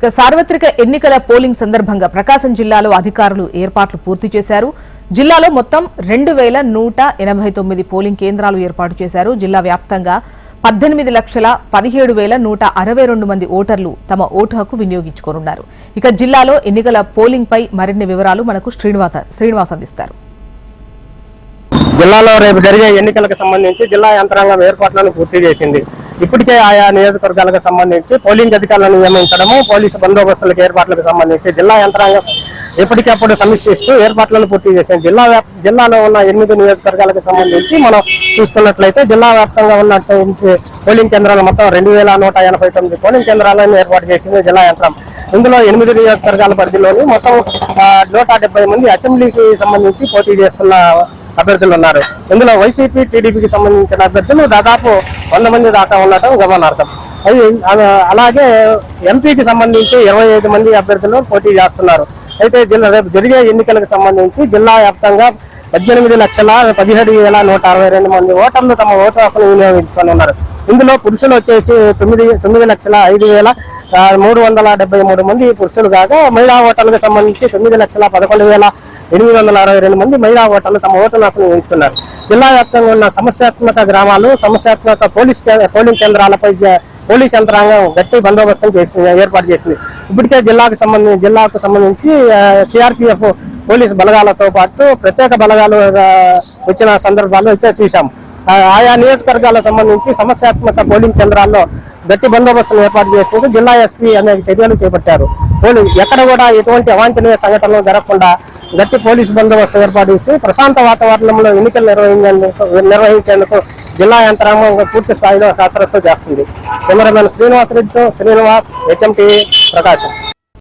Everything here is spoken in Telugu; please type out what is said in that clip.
సార్వత్రిక ఎన్నికల పోలింగ్ సందర్భంగా ప్రకాశం జిల్లాలో అధికారులు ఏర్పాట్లు పూర్తి చేశారు. జిల్లాలో మొత్తం 2189 పోలింగ్ కేంద్రాలు ఏర్పాటు చేశారు. జిల్లా వ్యాప్తంగా 18,17,162 మంది ఓటర్లు తమ ఓటు హక్కు వినియోగించుకోనున్నారు. ఇక జిల్లాలో ఎన్నికల పోలింగ్ పై మరిన్ని వివరాలు మనకు శ్రీనివాస్ అందిస్తారు. జిల్లాలో రేపు జరిగే ఎన్నికలకు సంబంధించి జిల్లా యంత్రాంగం ఏర్పాట్లను పూర్తి చేసింది. ఇప్పటికే ఆయా నియోజకవర్గాలకు సంబంధించి పోలింగ్ అధికారులను నియమించడము, పోలీసు బందోబస్తులకు ఏర్పాట్లకు సంబంధించి జిల్లా యంత్రాంగం ఎప్పటికప్పుడు సమీక్షిస్తూ ఏర్పాట్లను పూర్తి చేసింది. జిల్లాలో ఉన్న 8 నియోజకవర్గాలకు సంబంధించి మనం చూసుకున్నట్లయితే జిల్లా వ్యాప్తంగా ఉన్నటువంటి పోలింగ్ కేంద్రాలు మొత్తం 2189 పోలింగ్ కేంద్రాలను ఏర్పాటు చేసింది జిల్లా యంత్రం. ఇందులో 8 నియోజకవర్గాల పరిధిలోని మొత్తం 170 మంది అసెంబ్లీకి సంబంధించి పోటీ చేస్తున్న అభ్యర్థులు ఉన్నారు. ఇందులో వైసీపీ, టీడీపీకి సంబంధించిన అభ్యర్థులు దాదాపు 100 మంది దాకా ఉండటం గమనార్థం. అలాగే ఎంపీకి సంబంధించి 25 మంది అభ్యర్థులు పోటీ చేస్తున్నారు. అయితే రేపు జరిగే ఎన్నికలకు సంబంధించి జిల్లా వ్యాప్తంగా 18,17,162 మంది ఓటర్లు తమ ఓటు హక్కును వినియోగించుకొని ఉన్నారు. ఇందులో పురుషులు వచ్చేసి 9,05,373 మంది పురుషులు కాగా మహిళా ఓటర్లకు సంబంధించి 9,11,862 మంది మహిళా ఓటర్లు తమ ఓటు హక్కును వినియోగించుకున్నారు. జిల్లా వ్యాప్తంగా ఉన్న సమస్యాత్మక గ్రామాలు, సమస్యాత్మక పోలింగ్ కేంద్రాలపై పోలీస్ యంత్రాంగం గట్టి బందోబస్తు ఏర్పాటు చేసింది. ఇప్పటికే జిల్లాకు సంబంధించి సిఆర్పిఎఫ్ పోలీసు బలగాలతో పాటు ప్రత్యేక బలగాలు వచ్చిన సందర్భాలు అయితే చూసాం. ఆయా నియోజకవర్గాలకు సంబంధించి సమస్యాత్మక పోలింగ్ కేంద్రాల్లో గట్టి బందోబస్తును ఏర్పాటు చేస్తూ జిల్లా ఎస్పీ అనేక చర్యలు చేపట్టారు. ఎక్కడ కూడా ఎటువంటి అవాంఛనీయ సంఘటనలు జరగకుండా గట్టి పోలీసు బందోబస్తు ఏర్పాటు చేసి ప్రశాంత వాతావరణంలో ఎన్నికలు నిర్వహించేందుకు జిల్లా యంత్రాంగం పూర్తి స్థాయిలో కసరత్తు చేస్తుంది. కెమెరామెన్ శ్రీనివాస్ రెడ్డితో శ్రీనివాస్, HMTV, ప్రకాశం.